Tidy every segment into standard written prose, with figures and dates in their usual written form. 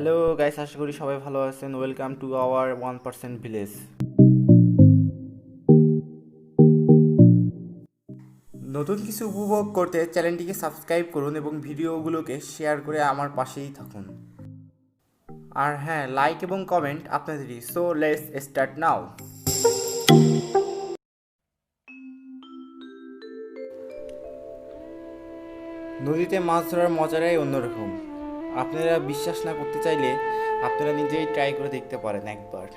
Hello guys, আশা করি সবাই ভালো আছেন। Welcome to our 1% village. নতুন কিছু উপভোগ করতে চ্যানেলটিকে সাবস্ক্রাইব করুন এবং ভিডিওগুলোকে শেয়ার করে আমার পাশেই থাকুন। আর হ্যাঁ, লাইক এবং কমেন্ট আপনাদেরই। So let's start now. নদীতে মাছ ধরার মজাটাই অন্যরকম। আপনারা বিশ্বাস না করতে চাইলে আপনারা নিজেই ট্রাই করে দেখতে পারেন একবার।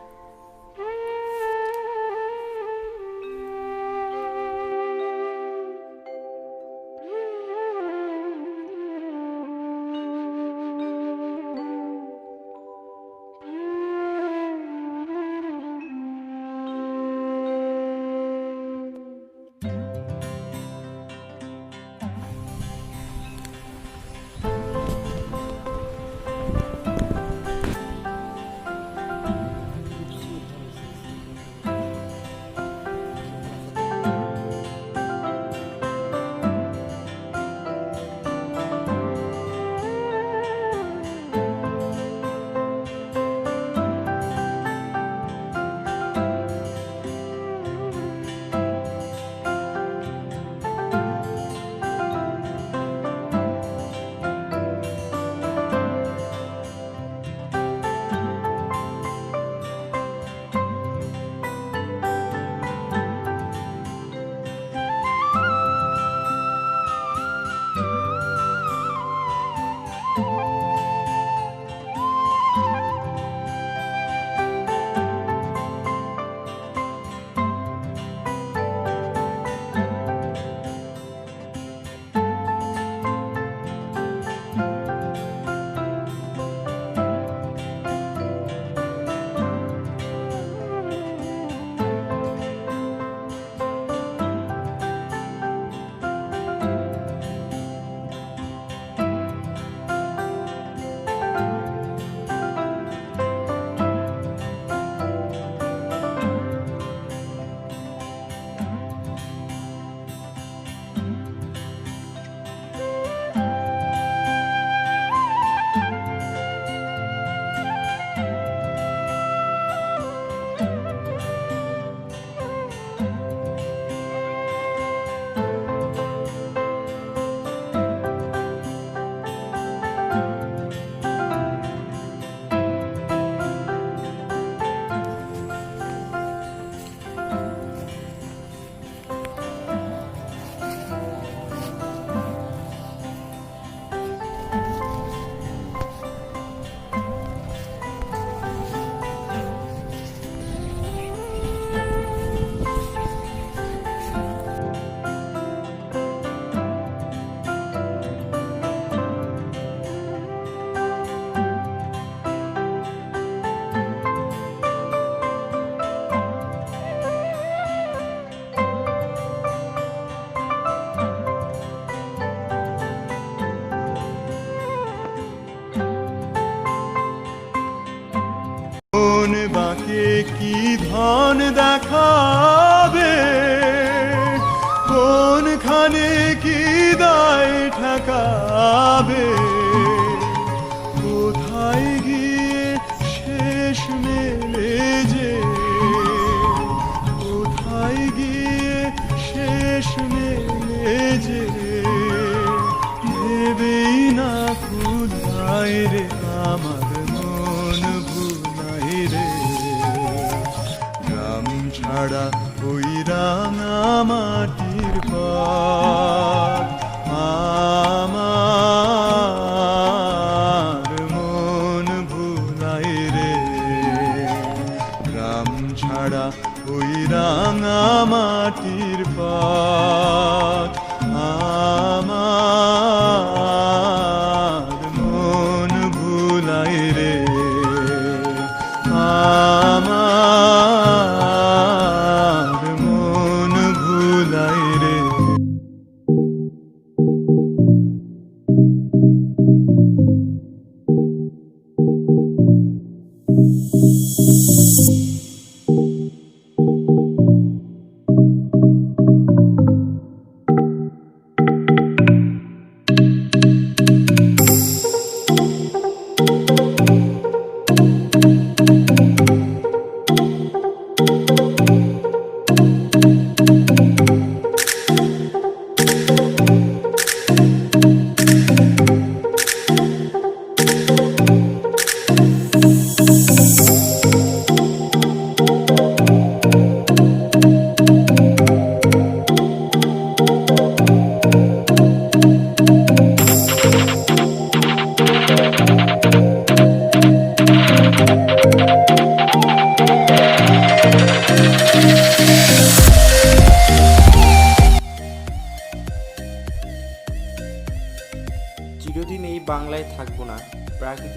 কোন বাঁকে কি ধন দেখাবে, কোনখানে কি দায় ঠেকাবে, কোথায় গিয়ে শেষ মেলে যে, কোথায় গিয়ে শেষ মেলে যে, ভেবেই না ক্ষুধায় রে আমার মন ভুলাই রে। গ্রাম ছাড়া ওই রাঙা মাটির পথ আমার মন ভুলাই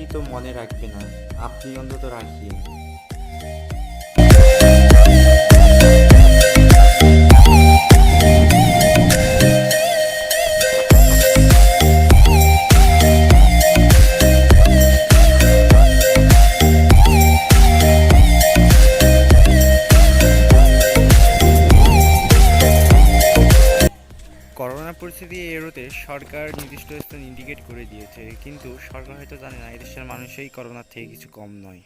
প্রকৃতি তো মনে রাখবে না, আপনি অন্তত রাখিয়ে। করোনা পরিস্থিতি এড়োতে সরকার নির্দিষ্ট স্থান ইন্ডিকেট করে দিয়েছে, কিন্তু সরকার হয়তো জানে না এদেশের মানুষই করোনার থেকে কিছু কম নয়।